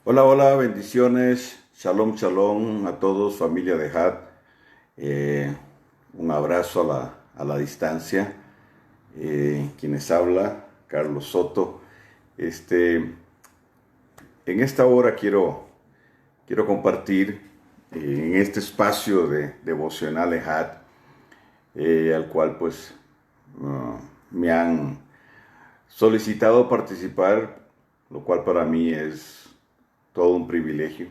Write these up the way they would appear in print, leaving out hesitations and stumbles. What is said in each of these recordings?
Hola, hola, bendiciones, shalom, shalom a todos, familia de Had. Eh, un abrazo a la distancia. Quienes habla, Carlos Soto. Este, en esta hora quiero compartir en este espacio de devocional de Had, al cual pues me han solicitado participar, lo cual para mí es todo un privilegio.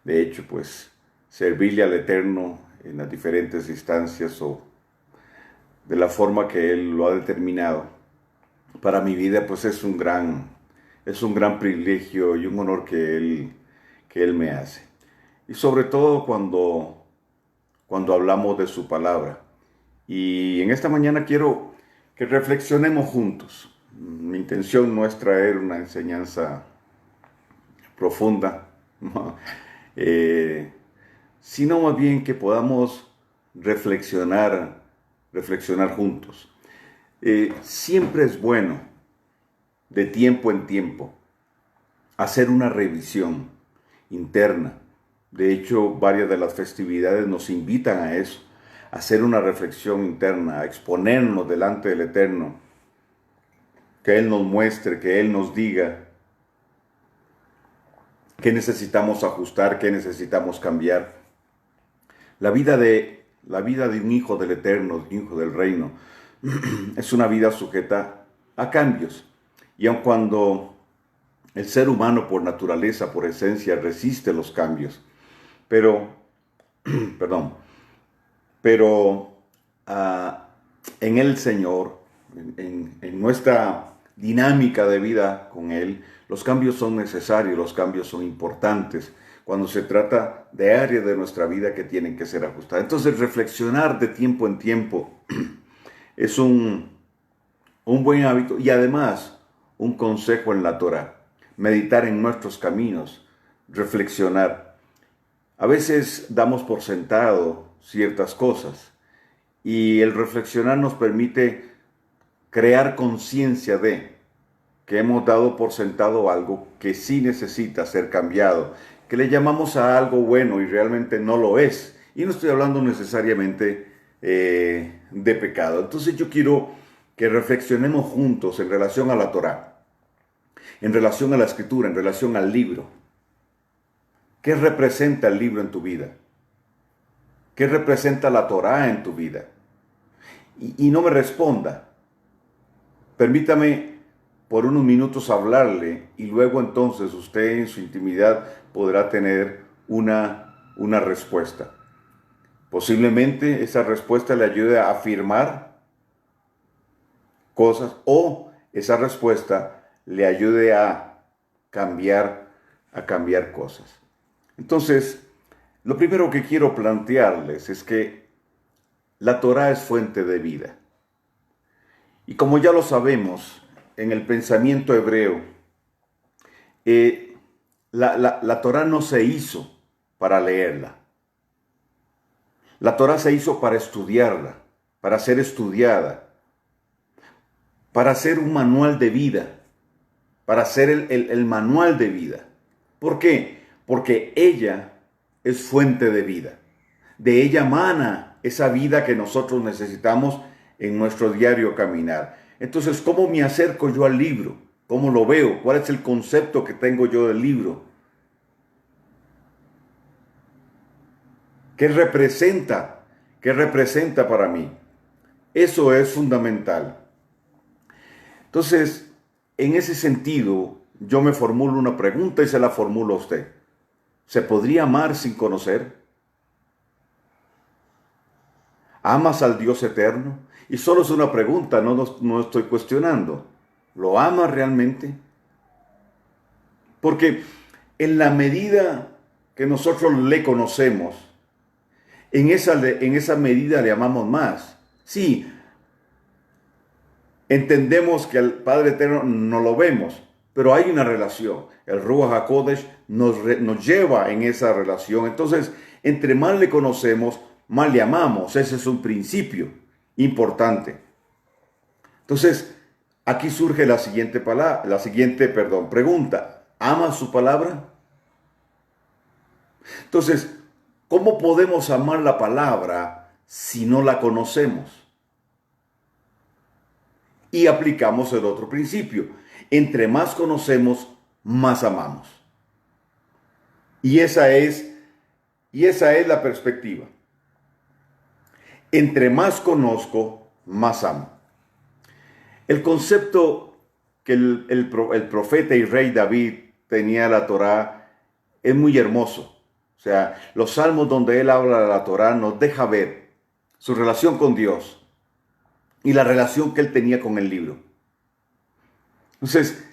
De hecho, pues servirle al Eterno en las diferentes instancias o de la forma que Él lo ha determinado para mi vida, pues es un gran privilegio y un honor que Él me hace. Y sobre todo cuando hablamos de su palabra. Y en esta mañana quiero que reflexionemos juntos. Mi intención no es traer una enseñanza profunda, ¿no? eh, sino más bien que podamos reflexionar juntos. Siempre es bueno, de tiempo en tiempo, hacer una revisión interna. De hecho, varias de las festividades nos invitan a eso, a hacer una reflexión interna, a exponernos delante del Eterno, que Él nos muestre, que Él nos diga qué necesitamos ajustar, qué necesitamos cambiar. La vida de un hijo del Eterno, de un hijo del reino, es una vida sujeta a cambios. Y aun cuando el ser humano por naturaleza, por esencia, resiste los cambios, pero, perdón, pero en el Señor, en nuestra dinámica de vida con Él, los cambios son necesarios, los cambios son importantes cuando se trata de áreas de nuestra vida que tienen que ser ajustadas. Entonces, reflexionar de tiempo en tiempo es un buen hábito y además un consejo en la Torah. Meditar en nuestros caminos, reflexionar. A veces damos por sentado ciertas cosas y el reflexionar nos permite crear conciencia de que hemos dado por sentado algo que sí necesita ser cambiado, que le llamamos a algo bueno y realmente no lo es. Y no estoy hablando necesariamente de pecado. Entonces yo quiero que reflexionemos juntos en relación a la Torá, en relación a la escritura, en relación al libro. ¿Qué representa el libro en tu vida? ¿Qué representa la Torá en tu vida? Y no me responda. Permítame por unos minutos hablarle y luego entonces usted en su intimidad podrá tener una respuesta. Posiblemente esa respuesta le ayude a afirmar cosas o esa respuesta le ayude a cambiar cosas. Entonces, lo primero que quiero plantearles es que la Torá es fuente de vida. Y como ya lo sabemos, en el pensamiento hebreo, la Torá no se hizo para leerla. La Torá se hizo para estudiarla, para ser estudiada, para ser un manual de vida, para ser el manual de vida. ¿Por qué? Porque ella es fuente de vida. De ella mana esa vida que nosotros necesitamos en nuestro diario caminar. Entonces, ¿cómo me acerco yo al libro? ¿Cómo lo veo? ¿Cuál es el concepto que tengo yo del libro? ¿Qué representa? ¿Qué representa para mí? Eso es fundamental. Entonces, en ese sentido, yo me formulo una pregunta y se la formulo a usted. ¿Se podría amar sin conocer? ¿Amas al Dios eterno? Y solo es una pregunta, no estoy cuestionando. ¿Lo amas realmente? Porque en la medida que nosotros le conocemos, en esa medida le amamos más. Sí, entendemos que al Padre Eterno no lo vemos, pero hay una relación. El Ruach HaKodesh nos lleva en esa relación. Entonces, entre más le conocemos, más le amamos. Ese es un principio importante. Entonces, aquí surge la siguiente pregunta. ¿Ama su palabra? Entonces, ¿cómo podemos amar la palabra si no la conocemos? Y aplicamos el otro principio. Entre más conocemos, más amamos. Y esa es la perspectiva. Entre más conozco, más amo. El concepto que el profeta y rey David tenía de la Torá es muy hermoso. O sea, los salmos donde él habla de la Torá nos deja ver su relación con Dios y la relación que él tenía con el libro. Entonces,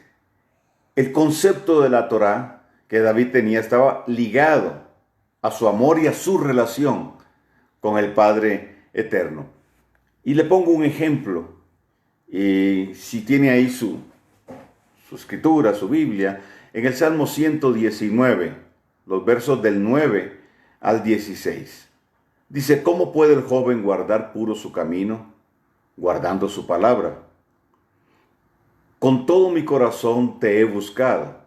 el concepto de la Torá que David tenía estaba ligado a su amor y a su relación con el Padre Eterno. Y le pongo un ejemplo. Y si tiene ahí su escritura, su Biblia, en el Salmo 119, los versos del 9 al 16. Dice, ¿cómo puede el joven guardar puro su camino? Guardando su palabra. Con todo mi corazón te he buscado.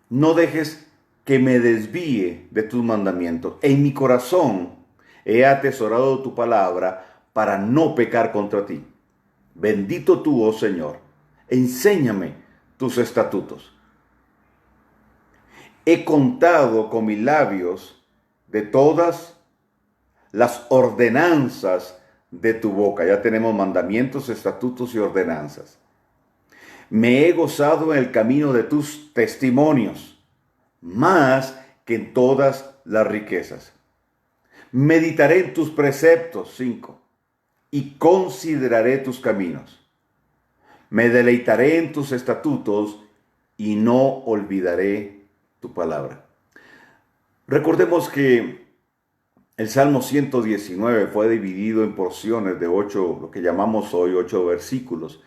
No dejes que me desvíe de tus mandamientos. En mi corazón he atesorado tu palabra para no pecar contra ti. Bendito tú, oh Señor, enséñame tus estatutos. He contado con mis labios de todas las ordenanzas de tu boca. Ya tenemos mandamientos, estatutos y ordenanzas. Me he gozado en el camino de tus testimonios, más que en todas las riquezas. Meditaré en tus preceptos, 5. Y consideraré tus caminos. Me deleitaré en tus estatutos y no olvidaré tu palabra. Recordemos que el Salmo 119 fue dividido en porciones de 8, lo que llamamos hoy 8 versículos.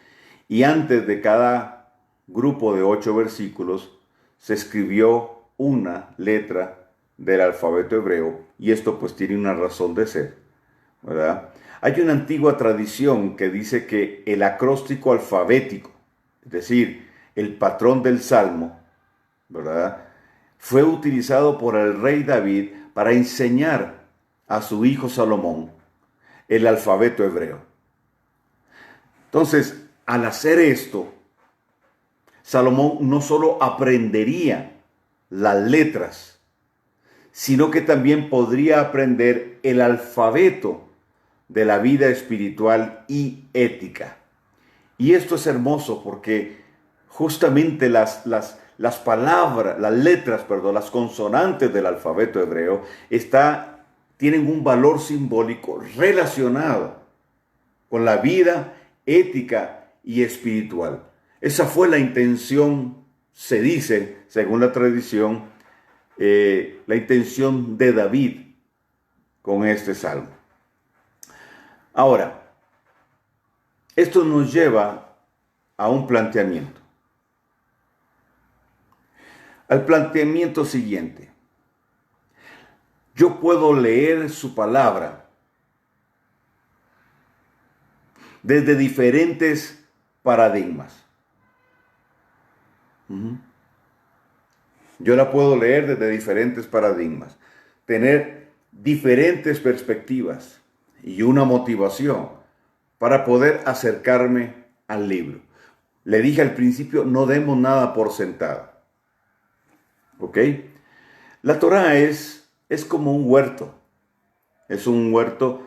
Y antes de cada grupo de 8 versículos se escribió una letra del alfabeto hebreo. Y esto pues tiene una razón de ser, ¿verdad? Hay una antigua tradición que dice que el acróstico alfabético, es decir, el patrón del Salmo, ¿verdad?, fue utilizado por el rey David para enseñar a su hijo Salomón el alfabeto hebreo. Entonces, al hacer esto, Salomón no solo aprendería las letras, sino que también podría aprender el alfabeto de la vida espiritual y ética. Y esto es hermoso porque justamente las palabras, las consonantes del alfabeto hebreo tienen un valor simbólico relacionado con la vida ética y espiritual. Esa fue la intención, se dice, según la tradición, la intención de David con este salmo. Ahora, esto nos lleva a un planteamiento. Al planteamiento siguiente. Yo puedo leer su palabra desde diferentes paradigmas. Yo la puedo leer desde diferentes paradigmas, tener diferentes perspectivas y una motivación para poder acercarme al libro. Le dije al principio, no demos nada por sentado. ¿Ok? La Torá es como un huerto. Es un huerto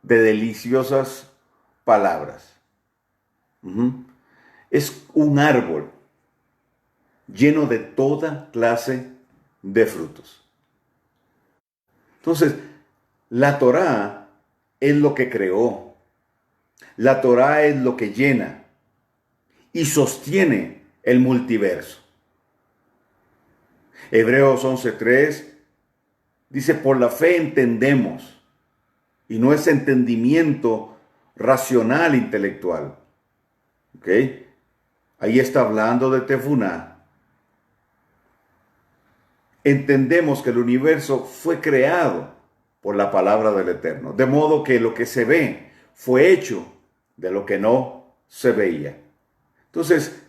de deliciosas palabras. Es un árbol lleno de toda clase de frutos. Entonces, la Torá es lo que creó. La Torá es lo que llena y sostiene el multiverso. Hebreos 11:3 dice, por la fe entendemos, y no es entendimiento racional intelectual. ¿Ok? Ahí está hablando de Tefuná. Entendemos que el universo fue creado por la palabra del Eterno, de modo que lo que se ve fue hecho de lo que no se veía. Entonces,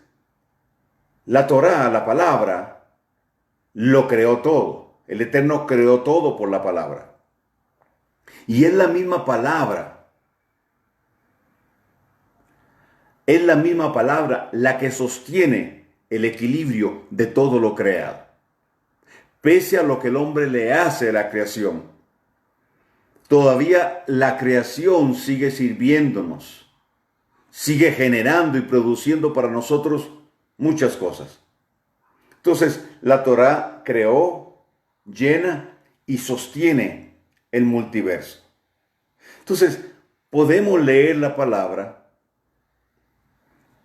la Torá, la palabra, lo creó todo. El Eterno creó todo por la palabra. Y es la misma palabra. Es la misma palabra la que sostiene el equilibrio de todo lo creado. Pese a lo que el hombre le hace a la creación, todavía la creación sigue sirviéndonos, sigue generando y produciendo para nosotros muchas cosas. Entonces, la Torá creó, llena y sostiene el multiverso. Entonces, podemos leer la palabra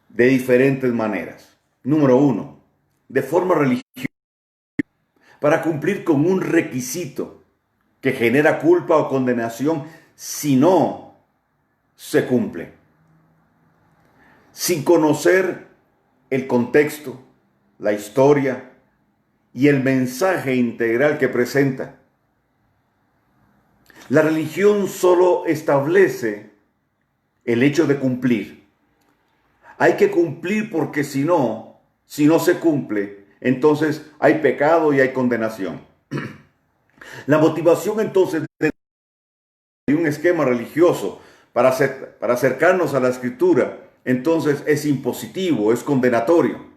de diferentes maneras. Número uno, de forma religiosa, para cumplir con un requisito que genera culpa o condenación si no se cumple. Sin conocer el contexto, la historia y el mensaje integral que presenta. La religión solo establece el hecho de cumplir. Hay que cumplir porque si no se cumple, entonces hay pecado y hay condenación. La motivación entonces de un esquema religioso para acercarnos a la Escritura, entonces es impositivo, es condenatorio.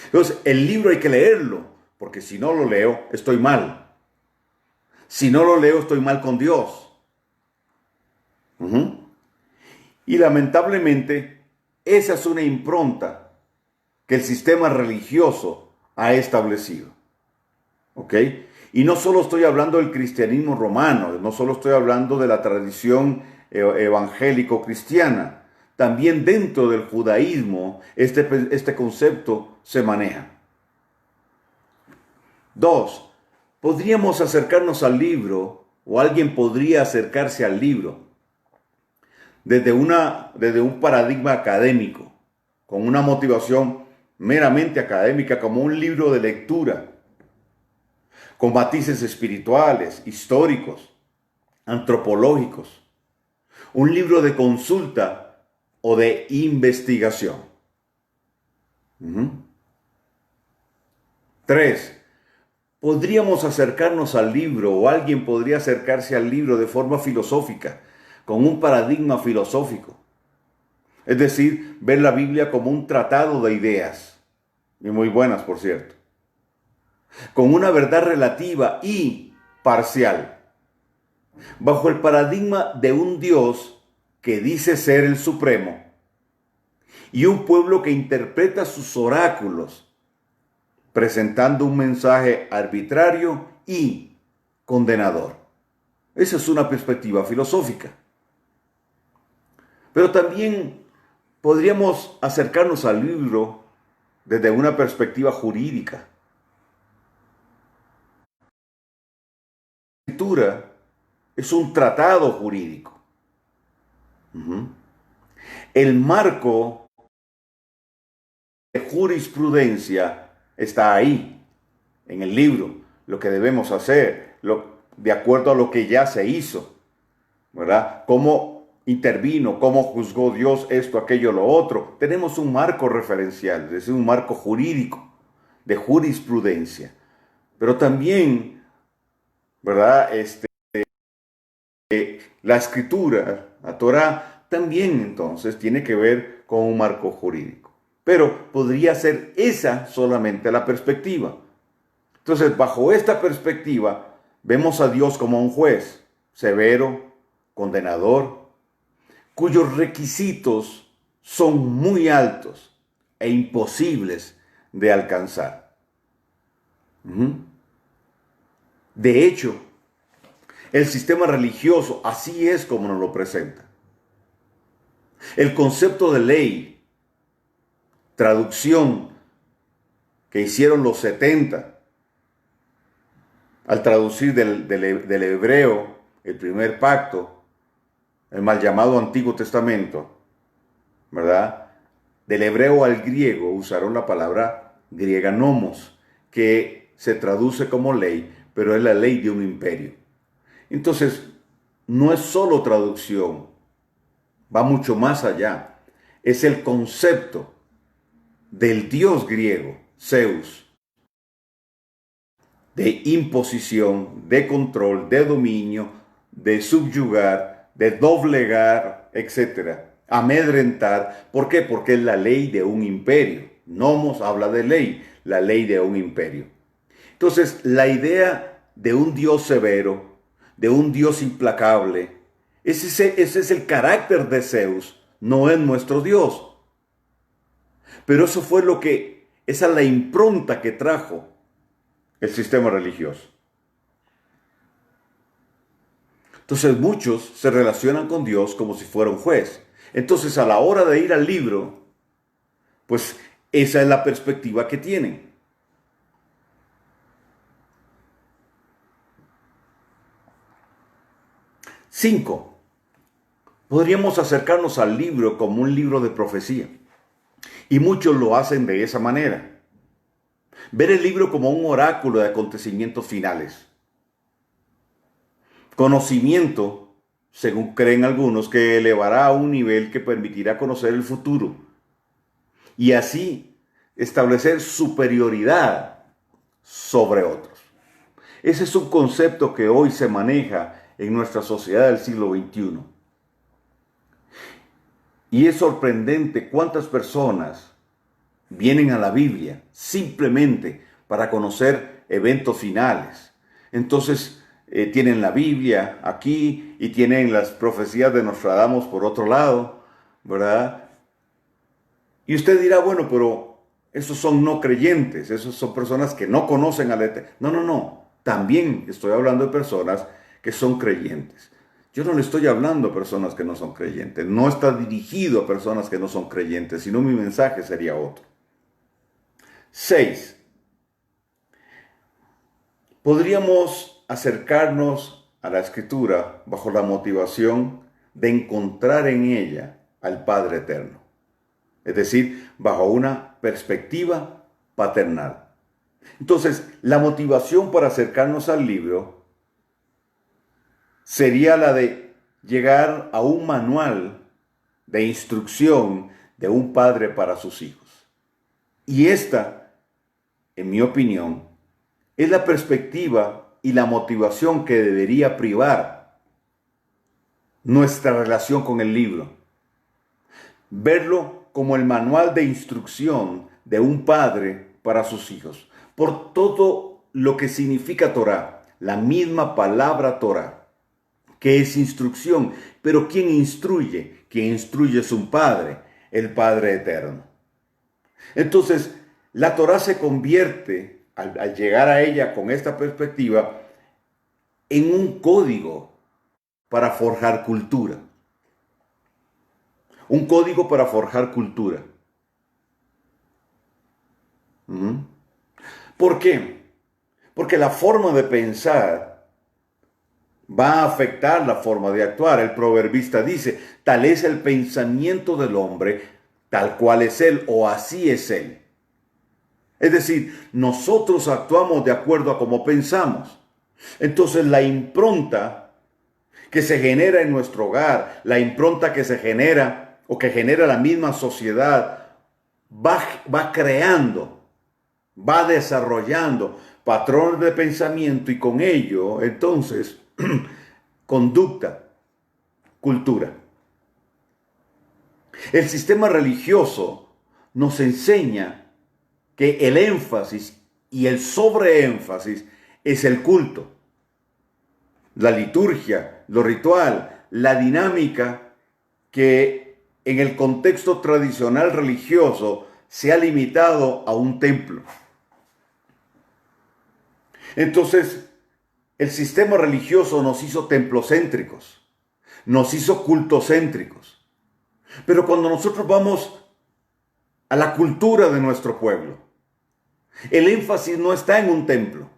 Entonces, el libro hay que leerlo, porque si no lo leo, estoy mal. Si no lo leo, estoy mal con Dios. Y lamentablemente, esa es una impronta que el sistema religioso ha establecido. ¿Ok? Y no solo estoy hablando del cristianismo romano, no solo estoy hablando de la tradición evangélico-cristiana. También dentro del judaísmo este concepto se maneja. 2. Podríamos acercarnos al libro, o alguien podría acercarse al libro, desde un paradigma académico, con una motivación meramente académica, como un libro de lectura, con matices espirituales, históricos, antropológicos, un libro de consulta o de investigación. 3. Podríamos acercarnos al libro, o alguien podría acercarse al libro de forma filosófica, con un paradigma filosófico. Es decir, ver la Biblia como un tratado de ideas, y muy buenas, por cierto, con una verdad relativa y parcial, bajo el paradigma de un Dios que dice ser el Supremo y un pueblo que interpreta sus oráculos, presentando un mensaje arbitrario y condenador. Esa es una perspectiva filosófica. Pero también podríamos acercarnos al libro desde una perspectiva jurídica. La escritura es un tratado jurídico. El marco de jurisprudencia está ahí, en el libro, lo que debemos hacer, de acuerdo a lo que ya se hizo, ¿verdad? Cómo intervino, cómo juzgó Dios esto, aquello, lo otro. Tenemos un marco referencial, es decir, un marco jurídico, de jurisprudencia. Pero también, ¿verdad? La escritura, la Torá, también entonces tiene que ver con un marco jurídico. Pero podría ser esa solamente la perspectiva. Entonces, bajo esta perspectiva, vemos a Dios como un juez severo, condenador, cuyos requisitos son muy altos e imposibles de alcanzar. De hecho, el sistema religioso así es como nos lo presenta. El concepto de ley, traducción que hicieron los 70, al traducir del hebreo el primer pacto, el mal llamado Antiguo Testamento, ¿verdad? Del hebreo al griego usaron la palabra griega nomos, que se traduce como ley, pero es la ley de un imperio. Entonces, no es solo traducción, va mucho más allá. Es el concepto del dios griego, Zeus, de imposición, de control, de dominio, de subyugar, de doblegar, etcétera, amedrentar. ¿Por qué? Porque es la ley de un imperio. Nomos habla de ley, la ley de un imperio. Entonces, la idea de un Dios severo, de un Dios implacable, ese es el carácter de Zeus, no es nuestro Dios. Pero eso fue esa es la impronta que trajo el sistema religioso. Entonces muchos se relacionan con Dios como si fuera un juez. Entonces a la hora de ir al libro, pues esa es la perspectiva que tienen. Cinco, podríamos acercarnos al libro como un libro de profecía. Y muchos lo hacen de esa manera. Ver el libro como un oráculo de acontecimientos finales. Conocimiento, según creen algunos, que elevará a un nivel que permitirá conocer el futuro. Y así establecer superioridad sobre otros. Ese es un concepto que hoy se maneja en nuestra sociedad del siglo XXI. Y es sorprendente cuántas personas vienen a la Biblia simplemente para conocer eventos finales. Entonces tienen la Biblia aquí y tienen las profecías de Nostradamus por otro lado, ¿verdad? Y usted dirá, bueno, pero esos son no creyentes, esos son personas que no conocen al Eterno. No. También estoy hablando de personas que son creyentes. Yo no le estoy hablando a personas que no son creyentes. No está dirigido a personas que no son creyentes, sino mi mensaje sería otro. 6. Podríamos acercarnos a la Escritura bajo la motivación de encontrar en ella al Padre Eterno. Es decir, bajo una perspectiva paternal. Entonces, la motivación para acercarnos al libro sería la de llegar a un manual de instrucción de un padre para sus hijos. Y esta, en mi opinión, es la perspectiva y la motivación que debería privar nuestra relación con el libro. Verlo como el manual de instrucción de un padre para sus hijos. Por todo lo que significa Torah, la misma palabra Torah, que es instrucción. Pero ¿quién instruye? Quien instruye es un padre, el Padre Eterno. Entonces, la Torah se convierte, al llegar a ella con esta perspectiva, en un código para forjar cultura. Un código para forjar cultura. ¿Por qué? Porque la forma de pensar va a afectar la forma de actuar. El proverbista dice, tal es el pensamiento del hombre, tal cual es él, o así es él. Es decir, nosotros actuamos de acuerdo a cómo pensamos. Entonces la impronta que se genera en nuestro hogar, la impronta que se genera o que genera la misma sociedad, va creando, va desarrollando patrones de pensamiento y con ello, entonces, conducta, cultura. El sistema religioso nos enseña que el énfasis y el sobreénfasis es el culto, la liturgia, lo ritual, la dinámica que en el contexto tradicional religioso se ha limitado a un templo. Entonces, el sistema religioso nos hizo templocéntricos, nos hizo cultocéntricos. Pero cuando nosotros vamos a la cultura de nuestro pueblo, el énfasis no está en un templo.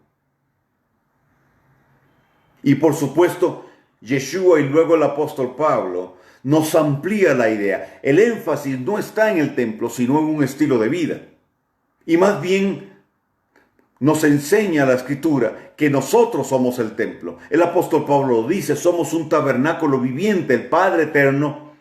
Y por supuesto, Yeshua y luego el apóstol Pablo nos amplía la idea. El énfasis no está en el templo, sino en un estilo de vida. Y más bien nos enseña la Escritura que nosotros somos el templo. El apóstol Pablo dice, somos un tabernáculo viviente. El Padre Eterno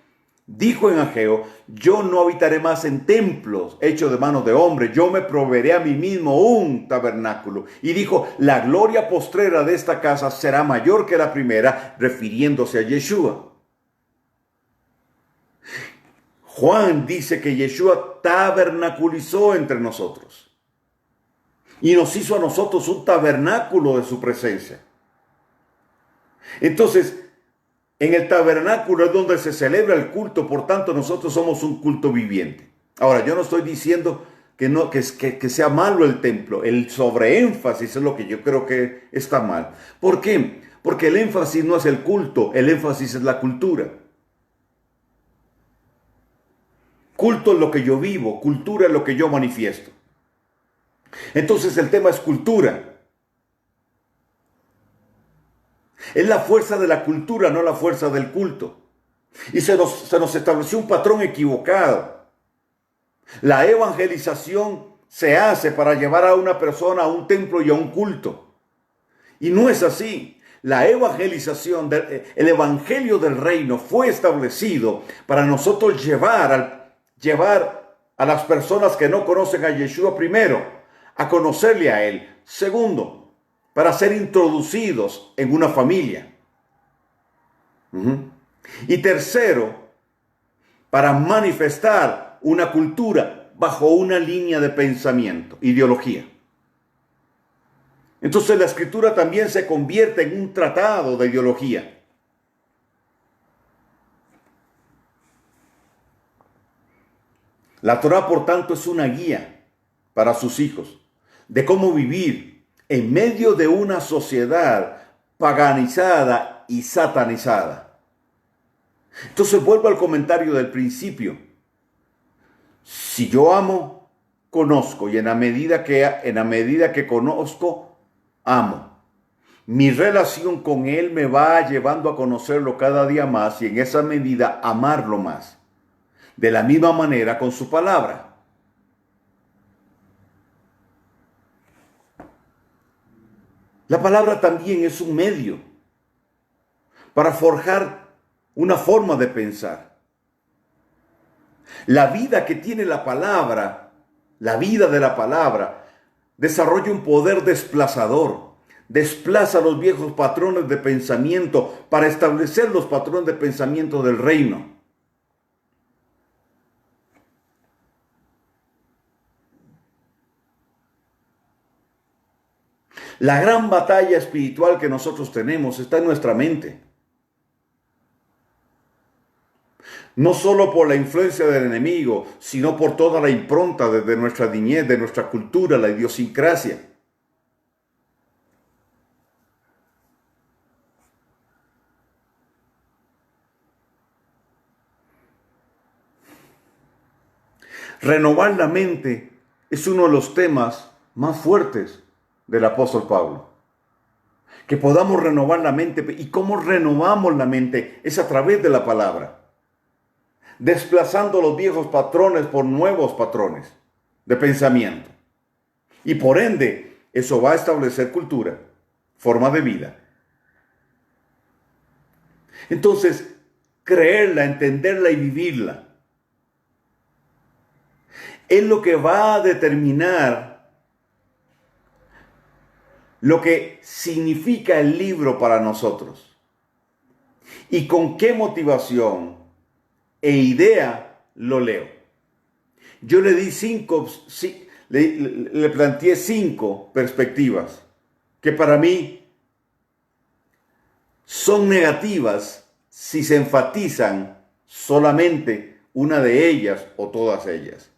Dijo en Ageo: yo no habitaré más en templos hechos de manos de hombre, yo me proveeré a mí mismo un tabernáculo. Y dijo: la gloria postrera de esta casa será mayor que la primera, refiriéndose a Yeshua. Juan dice que Yeshua tabernaculizó entre nosotros y nos hizo a nosotros un tabernáculo de su presencia. Entonces, en el tabernáculo es donde se celebra el culto, por tanto nosotros somos un culto viviente. Ahora, yo no estoy diciendo que sea malo el templo, el sobreénfasis es lo que yo creo que está mal. ¿Por qué? Porque el énfasis no es el culto, el énfasis es la cultura. Culto es lo que yo vivo, cultura es lo que yo manifiesto. Entonces el tema es cultura. Es la fuerza de la cultura, no la fuerza del culto. Y se nos estableció un patrón equivocado. La evangelización se hace para llevar a una persona a un templo y a un culto. Y no es así. La evangelización, el evangelio del reino fue establecido para nosotros llevar a las personas que no conocen a Yeshua, primero, a conocerle a Él. Segundo, para ser introducidos en una familia. Y tercero, para manifestar una cultura bajo una línea de pensamiento, ideología. Entonces la escritura también se convierte en un tratado de ideología. La Torá, por tanto, es una guía para sus hijos de cómo vivir en medio de una sociedad paganizada y satanizada. Entonces vuelvo al comentario del principio. Si yo amo, conozco, y en la medida que conozco, amo. Mi relación con Él me va llevando a conocerlo cada día más y en esa medida amarlo más. De la misma manera con su palabra. La palabra también es un medio para forjar una forma de pensar. La vida que tiene la palabra, la vida de la palabra, desarrolla un poder desplazador. Desplaza los viejos patrones de pensamiento para establecer los patrones de pensamiento del reino. La gran batalla espiritual que nosotros tenemos está en nuestra mente. No solo por la influencia del enemigo, sino por toda la impronta desde nuestra niñez, de nuestra cultura, la idiosincrasia. Renovar la mente es uno de los temas más fuertes del apóstol Pablo. Que podamos renovar la mente. ¿Y cómo renovamos la mente? Es a través de la palabra. Desplazando los viejos patrones por nuevos patrones de pensamiento. Y por ende, eso va a establecer cultura, forma de vida. Entonces, creerla, entenderla y vivirla es lo que va a determinar lo que significa el libro para nosotros. Y con qué motivación e idea lo leo. Yo le di le planteé 5 perspectivas que para mí son negativas si se enfatizan solamente una de ellas o todas ellas.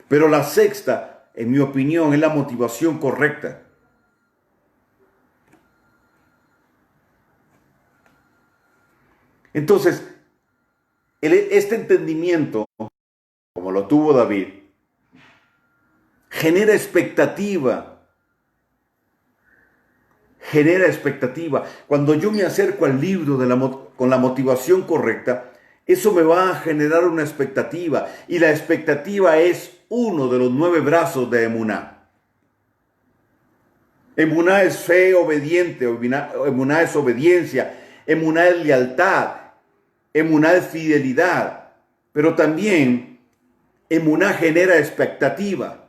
Pero la sexta, en mi opinión, es la motivación correcta. Entonces, este entendimiento, como lo tuvo David, genera expectativa. Genera expectativa. Cuando yo me acerco al libro con la motivación correcta, eso me va a generar una expectativa. Y la expectativa es uno de los 9 brazos de Emuná. Emuná es fe obediente, Emuná es obediencia, Emuná es lealtad. emuná es fidelidad, pero también emuná genera expectativa.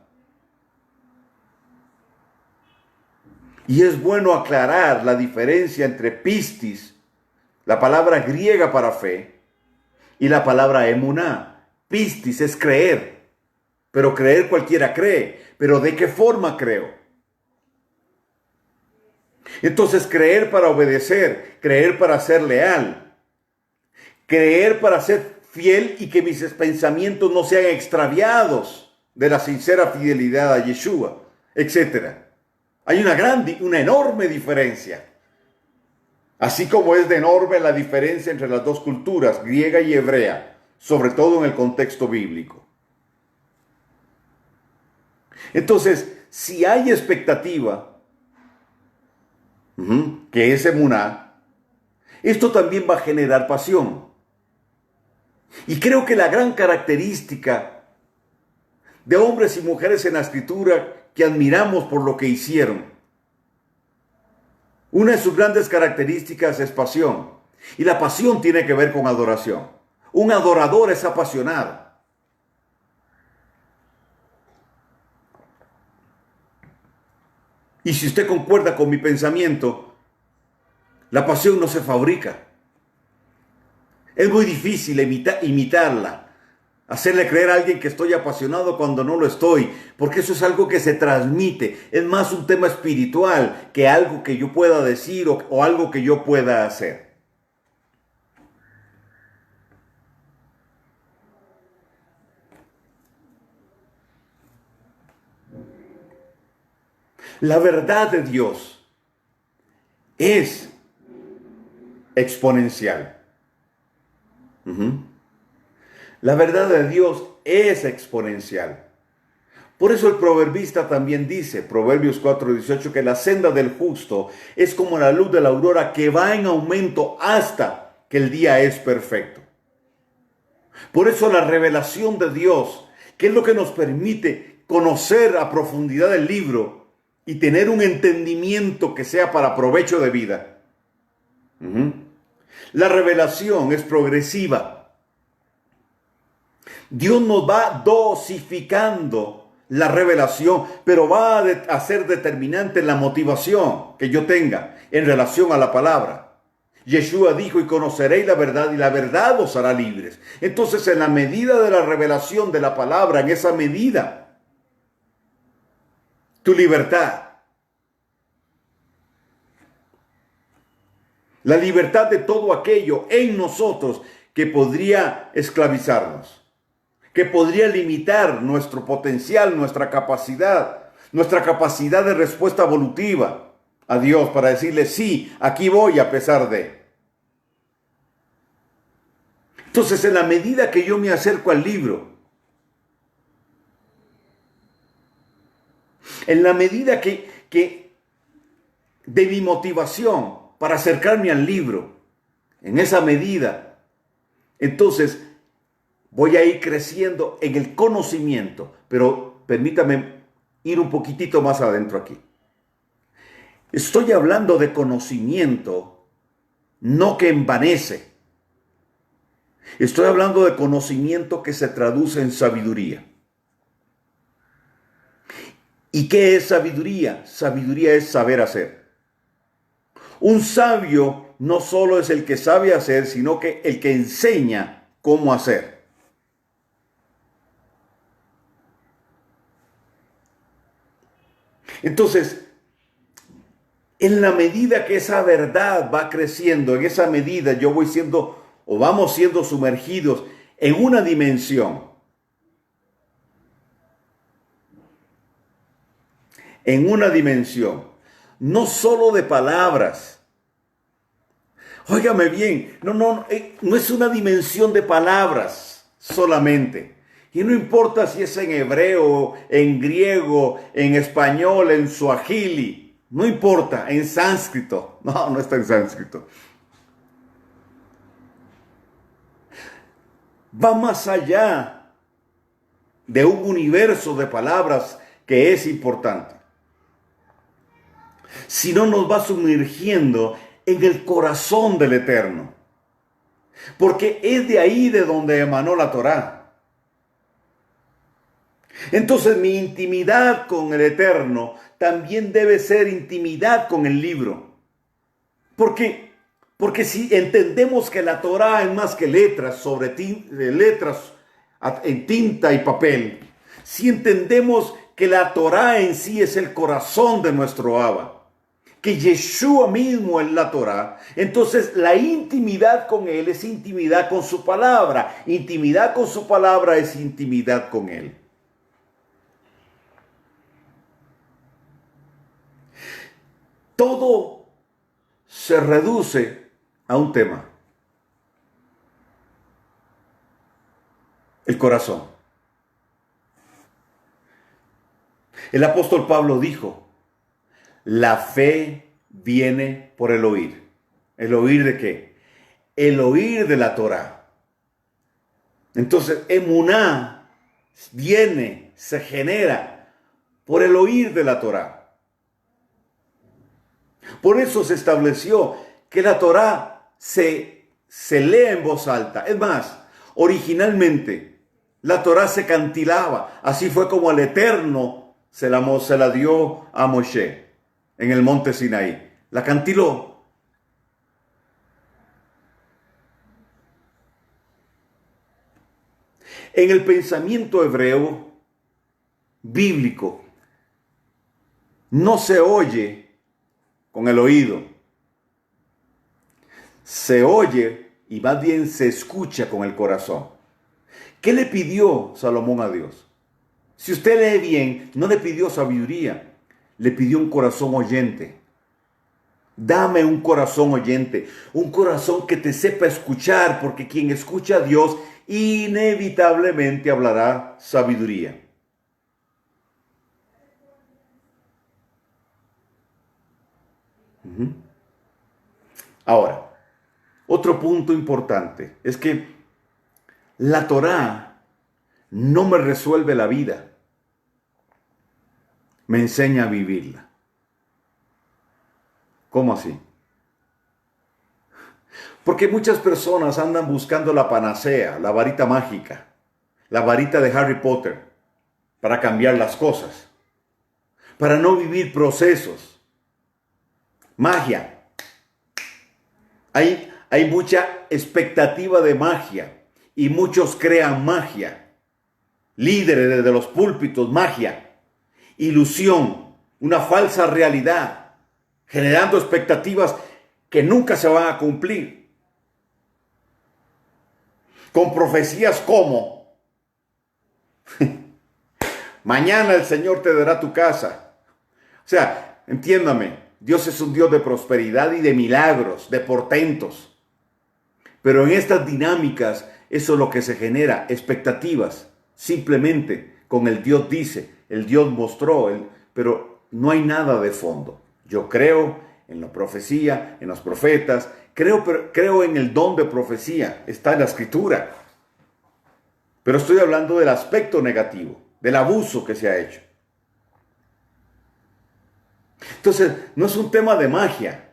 Y es bueno aclarar la diferencia entre pistis, la palabra griega para fe, y la palabra emuná. Pistis es creer, pero creer cualquiera cree. Pero ¿de qué forma creo? Entonces, creer para obedecer, creer para ser leal, creer para ser fiel y que mis pensamientos no sean extraviados de la sincera fidelidad a Yeshua, etc. Hay una enorme diferencia. Así como es de enorme la diferencia entre las dos culturas, griega y hebrea, sobre todo en el contexto bíblico. Entonces, si hay expectativa, que es emuná, esto también va a generar pasión. Y creo que la gran característica de hombres y mujeres en la Escritura que admiramos por lo que hicieron, una de sus grandes características es pasión. Y la pasión tiene que ver con adoración. Un adorador es apasionado. Y si usted concuerda con mi pensamiento, la pasión no se fabrica. Es muy difícil imitarla, hacerle creer a alguien que estoy apasionado cuando no lo estoy, porque eso es algo que se transmite. Es más un tema espiritual que algo que yo pueda decir o algo que yo pueda hacer. La verdad de Dios es exponencial. La verdad de Dios es exponencial. Por eso el proverbista también dice, Proverbios 4:18, que la senda del justo es como la luz de la aurora que va en aumento hasta que el día es perfecto. Por eso la revelación de Dios, que es lo que nos permite conocer a profundidad el libro y tener un entendimiento que sea para provecho de vida. La revelación es progresiva. Dios nos va dosificando la revelación, pero va a ser determinante en la motivación que yo tenga en relación a la palabra. Yeshua dijo, y conoceréis la verdad, y la verdad os hará libres. Entonces, en la medida de la revelación de la palabra, en esa medida, tu libertad, la libertad de todo aquello en nosotros que podría esclavizarnos, que podría limitar nuestro potencial, nuestra capacidad de respuesta evolutiva a Dios para decirle, sí, aquí voy a pesar de. Entonces, en la medida que yo me acerco al libro, en la medida que de mi motivación para acercarme al libro, en esa medida, entonces voy a ir creciendo en el conocimiento. Pero permítame ir un poquitito más adentro aquí. Estoy hablando de conocimiento, no que envanece. Estoy hablando de conocimiento que se traduce en sabiduría. ¿Y qué es sabiduría? Sabiduría es saber hacer. Un sabio no solo es el que sabe hacer, sino que el que enseña cómo hacer. Entonces, en la medida que esa verdad va creciendo, en esa medida yo voy siendo o vamos siendo sumergidos en una dimensión. En una dimensión, no solo de palabras. Óigame bien, no es una dimensión de palabras solamente. Y no importa si es en hebreo, en griego, en español, en suajili, no importa, en sánscrito. No está en sánscrito. Va más allá de un universo de palabras que es importante. Sino nos va sumergiendo en el corazón del Eterno. porque es de ahí de donde emanó la Torá. Entonces mi intimidad con el Eterno también debe ser intimidad con el libro. Porque si entendemos que la Torá es más que letras, letras en tinta y papel, si entendemos que la Torá en sí es el corazón de nuestro Abba, que Yeshua mismo es la Torá, entonces la intimidad con Él es intimidad con su palabra. Intimidad con su palabra es intimidad con Él. Todo se reduce a un tema: el corazón. El apóstol Pablo dijo: la fe viene por el oír. ¿El oír de qué? El oír de la Torá. Entonces, emuná viene, se genera por el oír de la Torá. Por eso se estableció que la Torá se lee en voz alta. Es más, originalmente la Torá se cantilaba. Así fue como el Eterno se la dio a Moshe en el monte Sinaí. La cantiló. En el pensamiento hebreo bíblico no se oye con el oído, se oye y más bien se escucha con el corazón. ¿Qué le pidió Salomón a Dios? Si usted lee bien, no le pidió sabiduría, le pidió un corazón oyente. Dame un corazón oyente, un corazón que te sepa escuchar, porque quien escucha a Dios inevitablemente hablará sabiduría. Ahora, otro punto importante es que la Torá no me resuelve la vida, me enseña a vivirla. ¿Cómo así? Porque muchas personas andan buscando la panacea, la varita mágica, la varita de Harry Potter, para cambiar las cosas, para no vivir procesos. Magia. Hay mucha expectativa de magia y muchos crean magia. Líderes desde los púlpitos, magia, ilusión, una falsa realidad, generando expectativas que nunca se van a cumplir. Con profecías como: mañana el Señor te dará tu casa. O sea, entiéndame, Dios es un Dios de prosperidad y de milagros, de portentos. Pero en estas dinámicas, eso es lo que se genera, expectativas. Simplemente con el Dios dice, el Dios mostró, pero no hay nada de fondo. Yo creo en la profecía, en los profetas, creo en el don de profecía, está en la escritura. Pero estoy hablando del aspecto negativo, del abuso que se ha hecho. Entonces, no es un tema de magia.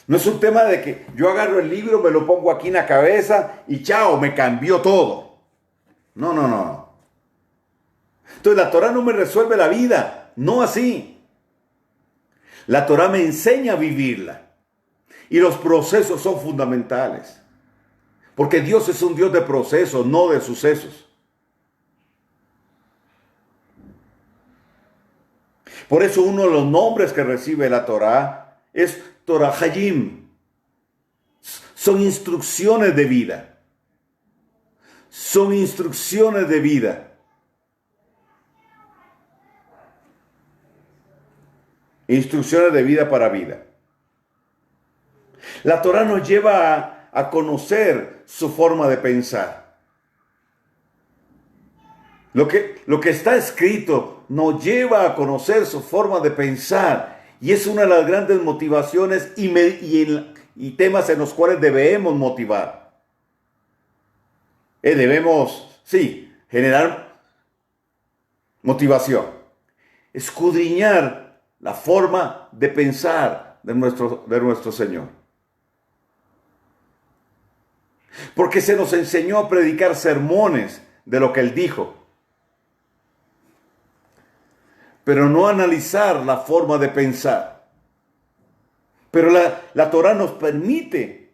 No es un tema de que yo agarro el libro, me lo pongo aquí en la cabeza y chao, me cambió todo. No. Entonces, la Torá no me resuelve la vida. No así. La Torá me enseña a vivirla. Y los procesos son fundamentales. Porque Dios es un Dios de procesos, no de sucesos. Por eso uno de los nombres que recibe la Torá es Torah Hayim. Son instrucciones de vida. Son instrucciones de vida. Instrucciones de vida para vida. La Torá nos lleva a conocer su forma de pensar. Lo que está escrito nos lleva a conocer su forma de pensar. Y es una de las grandes motivaciones y temas en los cuales debemos motivar. Debemos, sí, generar motivación. Escudriñar la forma de pensar de nuestro Señor. porque se nos enseñó a predicar sermones de lo que Él dijo, pero no analizar la forma de pensar. Pero la Torah nos permite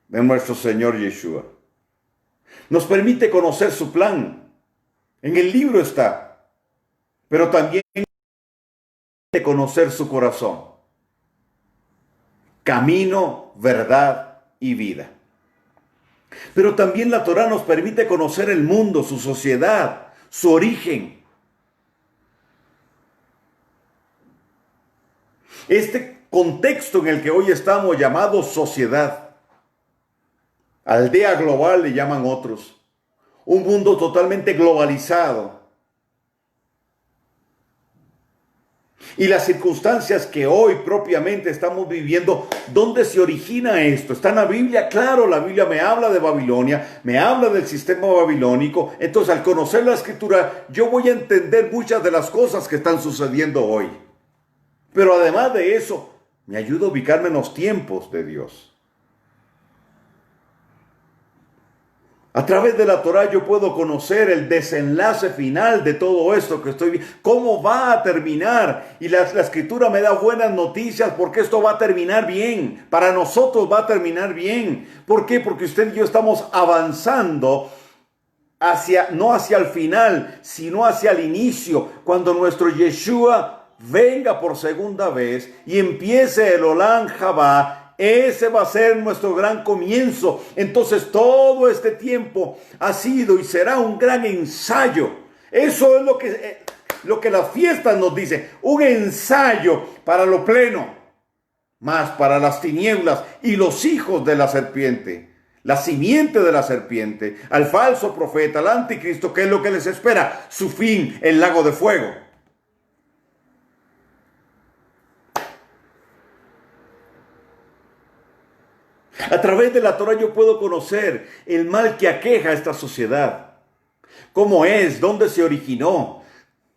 de nuestro Señor Yeshua. Nos permite conocer su plan. En el libro está, pero también de conocer su corazón. Camino, verdad y vida. Pero también la Torah nos permite conocer el mundo, su sociedad, su origen. Este contexto en el que hoy estamos llamados sociedad, aldea global le llaman otros, un mundo totalmente globalizado. Y las circunstancias que hoy propiamente estamos viviendo, ¿dónde se origina esto? ¿Está en la Biblia? Claro, la Biblia me habla de Babilonia, me habla del sistema babilónico. Entonces, al conocer la Escritura, yo voy a entender muchas de las cosas que están sucediendo hoy. Pero además de eso, me ayuda a ubicarme en los tiempos de Dios. A través de la Torah yo puedo conocer el desenlace final de todo esto que estoy viendo. ¿Cómo va a terminar? Y la Escritura me da buenas noticias porque esto va a terminar bien. Para nosotros va a terminar bien. ¿Por qué? Porque usted y yo estamos avanzando no hacia el final, sino hacia el inicio. Cuando nuestro Yeshua venga por segunda vez y empiece el Olam Jabá, ese va a ser nuestro gran comienzo. Entonces todo este tiempo ha sido y será un gran ensayo. Eso es lo que las fiestas nos dicen. Un ensayo para lo pleno, más para las tinieblas y los hijos de la serpiente. La simiente de la serpiente, al falso profeta, al anticristo, que es lo que les espera. Su fin, el lago de fuego. A través de la Torah yo puedo conocer el mal que aqueja a esta sociedad. Cómo es, dónde se originó,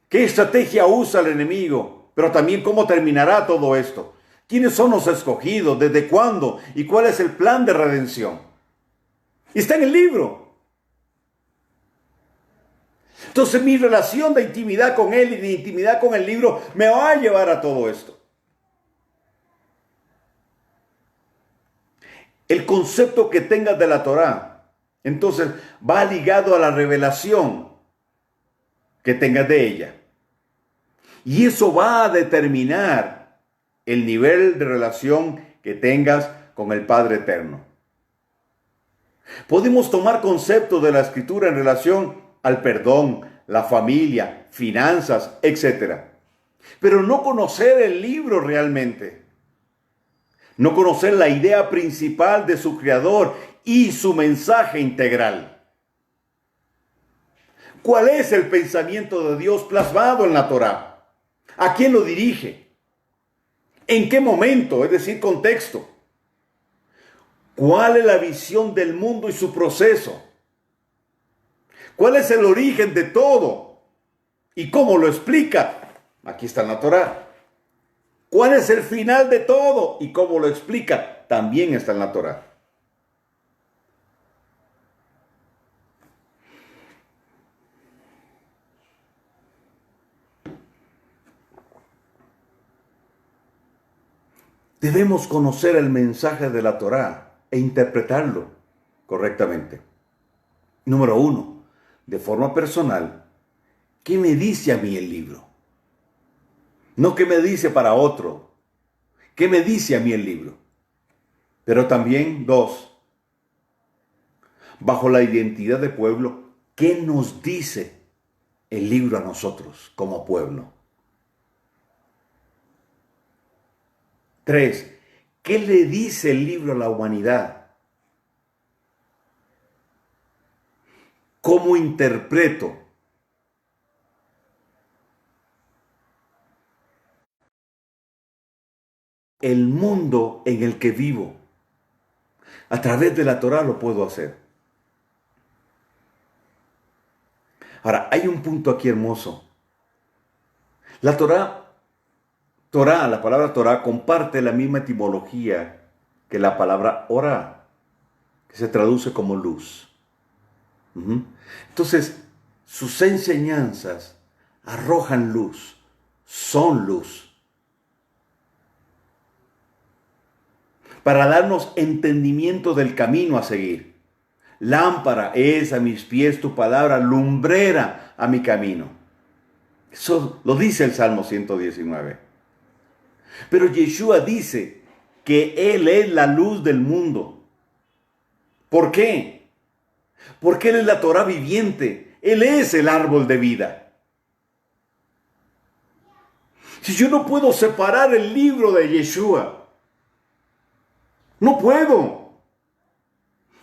qué estrategia usa el enemigo, pero también cómo terminará todo esto. ¿Quiénes son los escogidos? ¿Desde cuándo? ¿Y cuál es el plan de redención? Y está en el libro. Entonces mi relación de intimidad con Él y de intimidad con el libro me va a llevar a todo esto. El concepto que tengas de la Torah, entonces va ligado a la revelación que tengas de ella. Y eso va a determinar el nivel de relación que tengas con el Padre Eterno. Podemos tomar conceptos de la Escritura en relación al perdón, la familia, finanzas, etc. Pero no conocer el libro realmente. No conocer la idea principal de su creador y su mensaje integral. ¿Cuál es el pensamiento de Dios plasmado en la Torá? ¿A quién lo dirige? ¿En qué momento? Es decir, contexto. ¿Cuál es la visión del mundo y su proceso? ¿Cuál es el origen de todo? ¿Y cómo lo explica? Aquí está en la Torá. ¿Cuál es el final de todo? ¿Y cómo lo explica? También está en la Torá. Debemos conocer el mensaje de la Torá e interpretarlo correctamente. Número 1, de forma personal, ¿qué me dice a mí el libro? No qué me dice para otro. ¿Qué me dice a mí el libro? Pero también, 2, bajo la identidad de pueblo, ¿qué nos dice el libro a nosotros como pueblo? 3, ¿qué le dice el libro a la humanidad? ¿Cómo interpreto el mundo en el que vivo? A través de la Torá lo puedo hacer. Ahora, hay un punto aquí hermoso. La Torá, la palabra Torá comparte la misma etimología que la palabra ora, que se traduce como luz. Entonces, sus enseñanzas arrojan luz, son luz, para darnos entendimiento del camino a seguir. Lámpara es a mis pies tu palabra, lumbrera a mi camino. Eso lo dice el Salmo 119. Pero Yeshua dice que Él es la luz del mundo. ¿Por qué? Porque Él es la Torah viviente. Él es el árbol de vida. Si yo no puedo separar el libro de Yeshua, no puedo.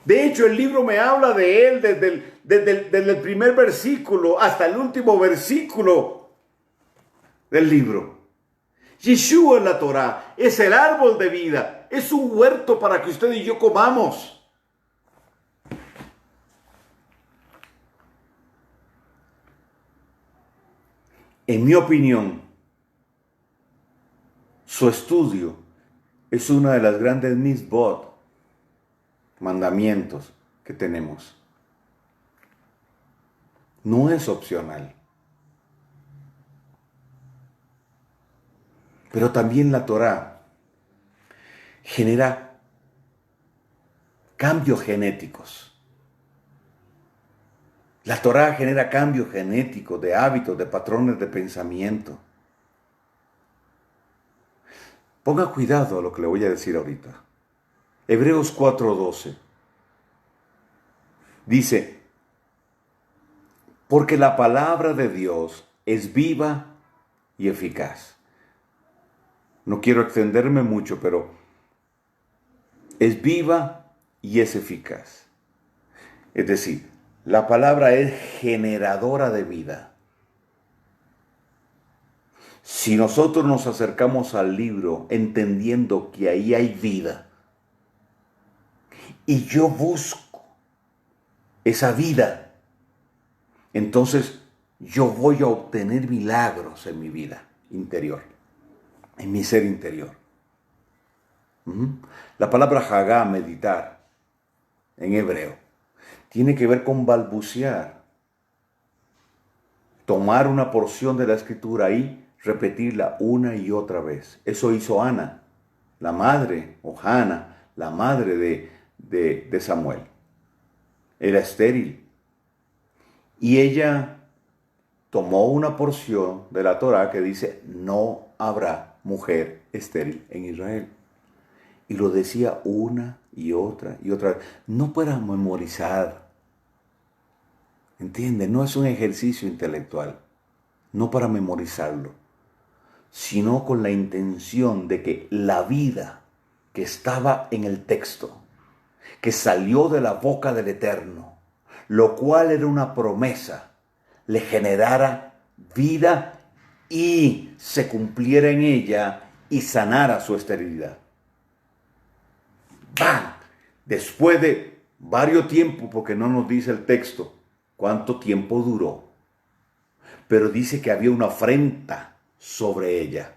De hecho, el libro me habla de Él desde el primer versículo hasta el último versículo del libro. Yeshua es la Torah, es el árbol de vida, es un huerto para que usted y yo comamos. En mi opinión, su estudio es una de las grandes mitzvot, mandamientos que tenemos. No es opcional. Pero también la Torah genera cambios genéticos. La Torah genera cambios genéticos de hábitos, de patrones de pensamiento. Ponga cuidado a lo que le voy a decir ahorita. Hebreos 4:12 dice, porque la palabra de Dios es viva y eficaz. No quiero extenderme mucho, pero es viva y es eficaz. Es decir, la palabra es generadora de vida. Si nosotros nos acercamos al libro entendiendo que ahí hay vida, y yo busco esa vida, entonces yo voy a obtener milagros en mi vida interior, en mi ser interior. La palabra hagá, meditar, en hebreo, tiene que ver con balbucear. Tomar una porción de la escritura y repetirla una y otra vez. Eso hizo Ana, la madre, o Hannah, la madre de Samuel. Era estéril. Y ella tomó una porción de la Torá que dice, no habrá mujer estéril en Israel. Y lo decía una y otra vez. No para memorizar. ¿Entiende? No es un ejercicio intelectual. No para memorizarlo. Sino con la intención de que la vida que estaba en el texto, que salió de la boca del Eterno, lo cual era una promesa, le generara vida y se cumpliera en ella y sanara su esterilidad. ¡Bam! Después de varios tiempos, porque no nos dice el texto cuánto tiempo duró, pero dice que había una afrenta sobre ella.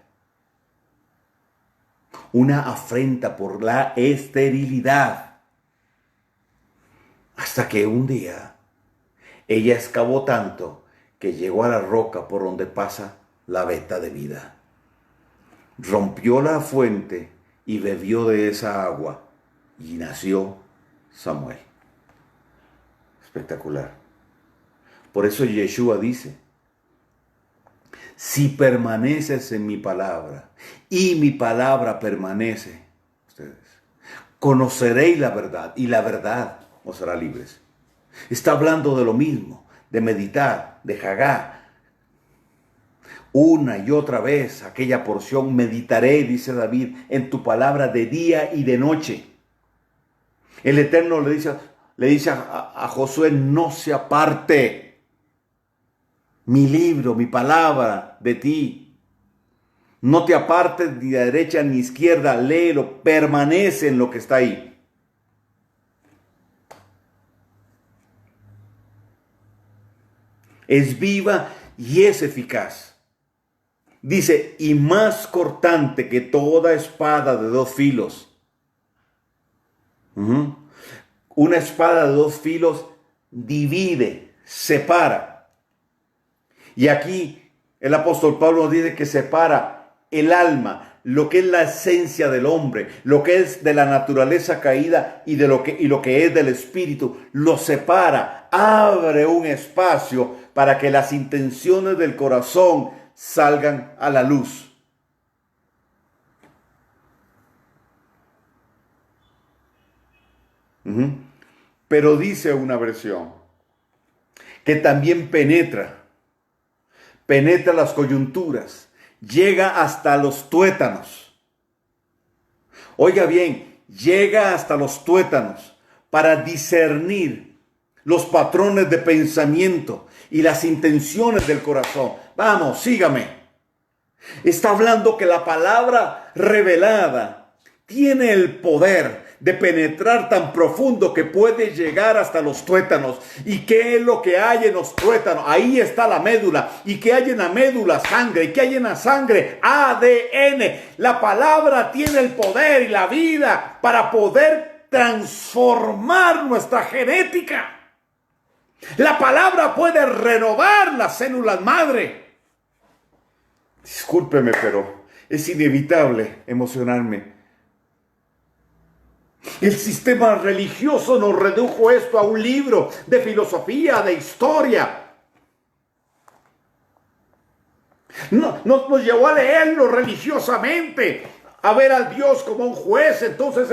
Una afrenta por la esterilidad. Hasta que un día ella excavó tanto que llegó a la roca por donde pasa la veta de vida. Rompió la fuente y bebió de esa agua y nació Samuel. Espectacular. Por eso Yeshua dice, si permaneces en mi palabra y mi palabra permanece, ustedes, conoceréis la verdad y la verdad os hará libres. Está hablando de lo mismo, de meditar, de hagá. Una y otra vez aquella porción, meditaré, dice David, en tu palabra de día y de noche. El Eterno le dice a Josué, no se aparte mi libro, mi palabra de ti. No te apartes ni de derecha ni izquierda, léelo, permanece en lo que está ahí. Es viva y es eficaz. Dice, y más cortante que toda espada de dos filos. Ujú. Una espada de dos filos divide, separa. Y aquí el apóstol Pablo nos dice que separa el alma, lo que es la esencia del hombre, lo que es de la naturaleza caída y lo que es del espíritu, lo separa, abre un espacio para que las intenciones del corazón salgan a la luz. Pero dice una versión que también penetra las coyunturas, llega hasta los tuétanos. Oiga bien, llega hasta los tuétanos para discernir los patrones de pensamiento y las intenciones del corazón. Vamos, sígame. Está hablando que la palabra revelada tiene el poder de penetrar tan profundo que puede llegar hasta los tuétanos. ¿Y qué es lo que hay en los tuétanos? Ahí está la médula. ¿Y qué hay en la médula? Sangre. ¿Y qué hay en la sangre? ADN. La palabra tiene el poder y la vida para poder transformar nuestra genética. La palabra puede renovar las células madre. Discúlpeme, pero es inevitable emocionarme. El sistema religioso nos redujo esto a un libro de filosofía, de historia. Nos llevó a leerlo religiosamente, a ver a Dios como un juez. Entonces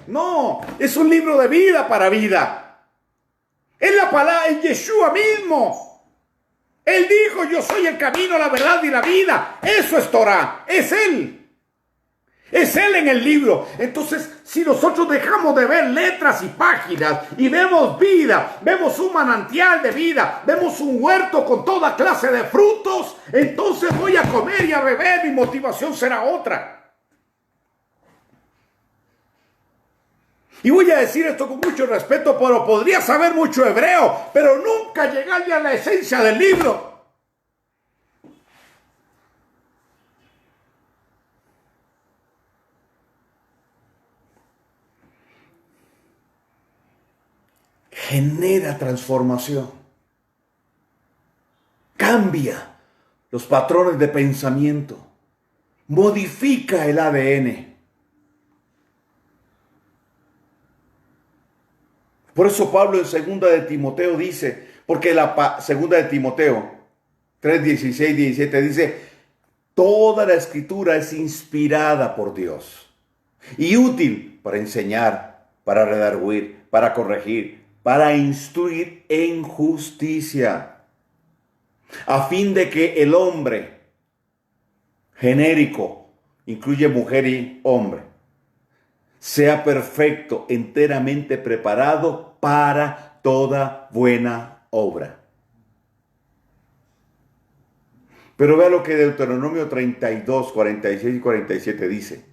no, es un libro de vida para vida. Es la palabra, es Yeshua mismo. Él dijo, yo soy el camino, la verdad y la vida. Eso es Torah, es Él. Es Él en el libro. Entonces, si nosotros dejamos de ver letras y páginas y vemos vida, vemos un manantial de vida, vemos un huerto con toda clase de frutos, entonces voy a comer y a beber, mi motivación será otra. Y voy a decir esto con mucho respeto, pero podría saber mucho hebreo, pero nunca llegarle a la esencia del libro. Genera transformación. Cambia los patrones de pensamiento. Modifica el ADN. Por eso Pablo en 2 de Timoteo dice, porque la 2 de Timoteo 3, 16, 17 dice, toda la escritura es inspirada por Dios y útil para enseñar, para redarguir, para corregir, para instruir en justicia, a fin de que el hombre genérico, incluye mujer y hombre, sea perfecto, enteramente preparado para toda buena obra. Pero vea lo que Deuteronomio 32, 46 y 47 dice.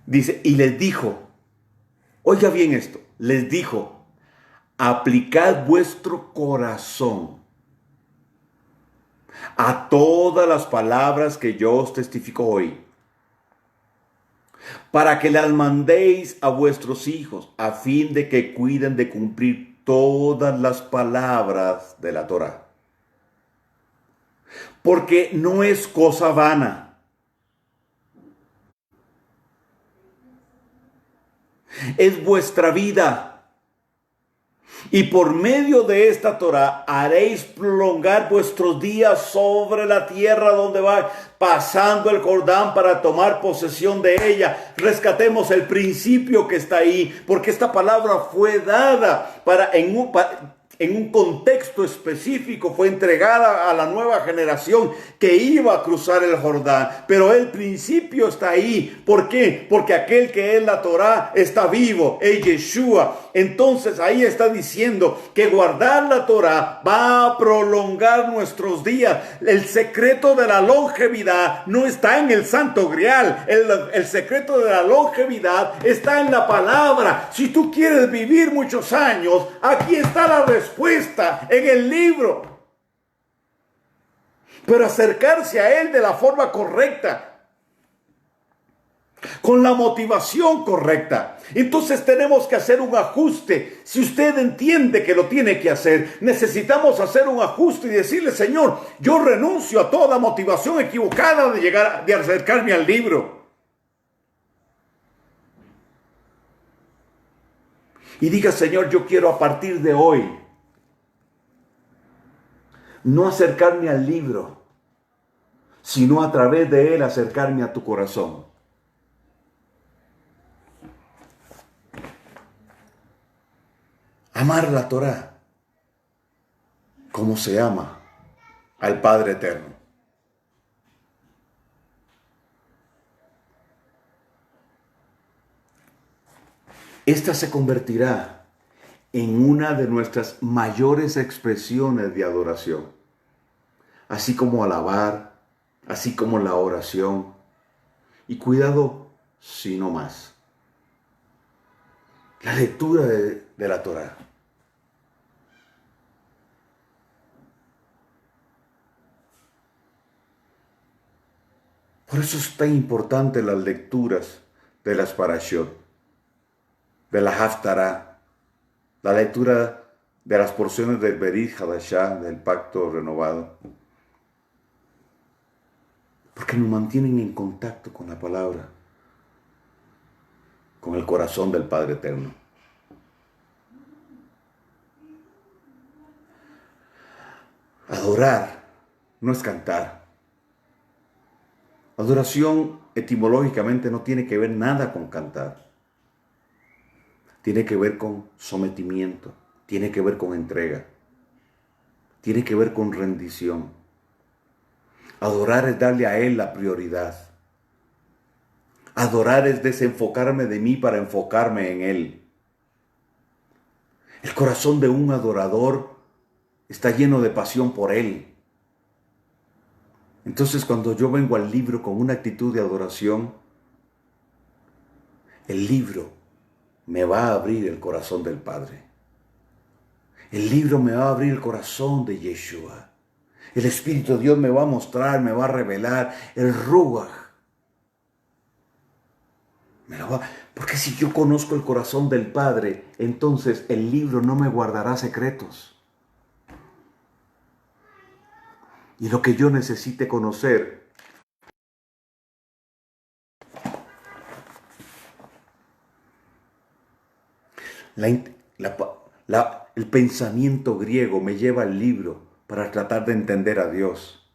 Dice, y les dijo, oiga bien esto, les dijo, aplicad vuestro corazón a todas las palabras que yo os testifico hoy, para que las mandéis a vuestros hijos, a fin de que cuiden de cumplir todas las palabras de la Torá. Porque no es cosa vana. Es vuestra vida. Y por medio de esta Torá haréis prolongar vuestros días sobre la tierra donde va pasando el Jordán para tomar posesión de ella. Rescatemos el principio que está ahí, porque esta palabra fue dada en un contexto específico, fue entregada a la nueva generación que iba a cruzar el Jordán. Pero el principio está ahí. ¿Por qué? Porque aquel que es la Torá está vivo, es Yeshua. Entonces ahí está diciendo que guardar la Torá va a prolongar nuestros días. El secreto de la longevidad no está en el Santo Grial. El secreto de la longevidad está en la palabra. Si tú quieres vivir muchos años, aquí está la respuesta en el libro. Pero acercarse a Él de la forma correcta. con la motivación correcta. Entonces tenemos que hacer un ajuste. Si usted entiende que lo tiene que hacer, necesitamos hacer un ajuste y decirle, Señor, yo renuncio a toda motivación equivocada de acercarme al libro. Y diga, Señor, yo quiero a partir de hoy no acercarme al libro, sino a través de él acercarme a tu corazón. Amar la Torá como se ama al Padre Eterno. Esta se convertirá en una de nuestras mayores expresiones de adoración, así como alabar, así como la oración, y cuidado, si no más, la lectura de la Torá. Por eso es tan importante las lecturas de las Parashot, de la Haftará, la lectura de las porciones del Berit Hadashah, del Pacto Renovado, porque nos mantienen en contacto con la palabra, con el corazón del Padre Eterno. Adorar no es cantar. Adoración etimológicamente no tiene que ver nada con cantar. Tiene que ver con sometimiento, tiene que ver con entrega, tiene que ver con rendición. Adorar es darle a Él la prioridad. Adorar es desenfocarme de mí para enfocarme en Él. El corazón de un adorador está lleno de pasión por Él. Entonces, cuando yo vengo al libro con una actitud de adoración, el libro me va a abrir el corazón del Padre. El libro me va a abrir el corazón de Yeshua. El Espíritu de Dios me va a mostrar, me va a revelar el Ruach. Porque si yo conozco el corazón del Padre, entonces el libro no me guardará secretos. Y lo que yo necesite conocer, el pensamiento griego me lleva al libro para tratar de entender a Dios.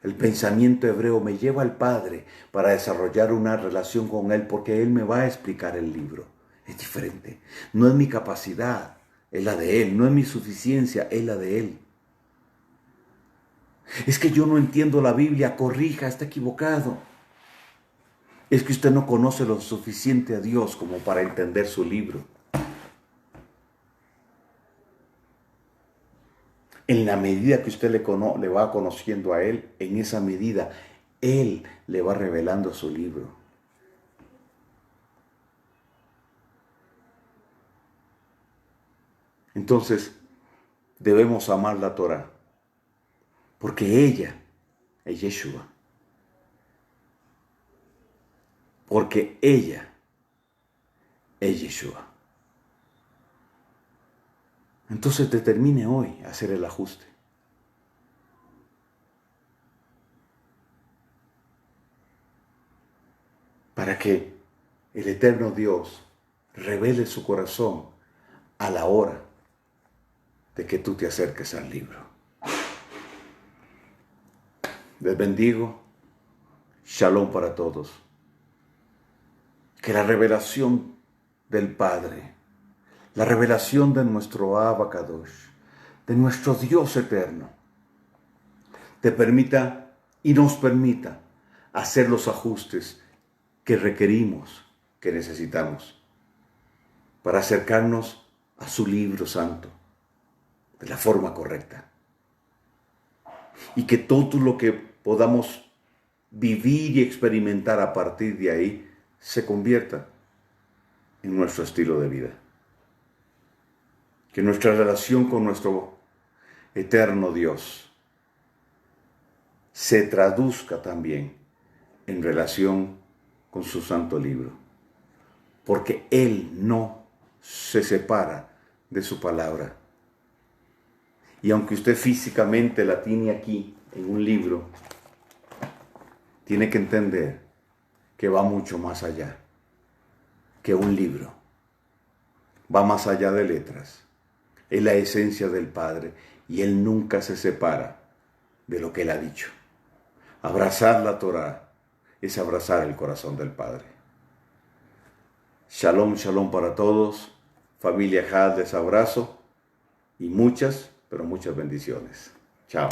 El pensamiento hebreo me lleva al Padre para desarrollar una relación con Él, porque Él me va a explicar el libro. Es diferente. No es mi capacidad, es la de Él. No es mi suficiencia, es la de Él. Es que yo no entiendo la Biblia, corrija, está equivocado. Es que usted no conoce lo suficiente a Dios como para entender su libro. En la medida que usted le va conociendo a Él, en esa medida Él le va revelando su libro. Entonces, debemos amar la Torá, porque ella es Yeshua. Porque ella es Yeshua. Entonces determine hoy hacer el ajuste. Para que el eterno Dios revele su corazón a la hora de que tú te acerques al libro. Les bendigo. Shalom para todos. Que la revelación del Padre, la revelación de nuestro Abba Kadosh, de nuestro Dios eterno, te permita y nos permita hacer los ajustes que requerimos, que necesitamos, para acercarnos a su libro santo de la forma correcta. Y que todo lo que podamos vivir y experimentar a partir de ahí se convierta en nuestro estilo de vida. Que nuestra relación con nuestro eterno Dios se traduzca también en relación con su santo libro, porque Él no se separa de su palabra. Y aunque usted físicamente la tiene aquí en un libro, tiene que entender que va mucho más allá que un libro. Va más allá de letras. Es la esencia del Padre y Él nunca se separa de lo que Él ha dicho. Abrazar la Torá es abrazar el corazón del Padre. Shalom, shalom para todos. Familia Had, les abrazo y muchas, pero muchas bendiciones. Chao.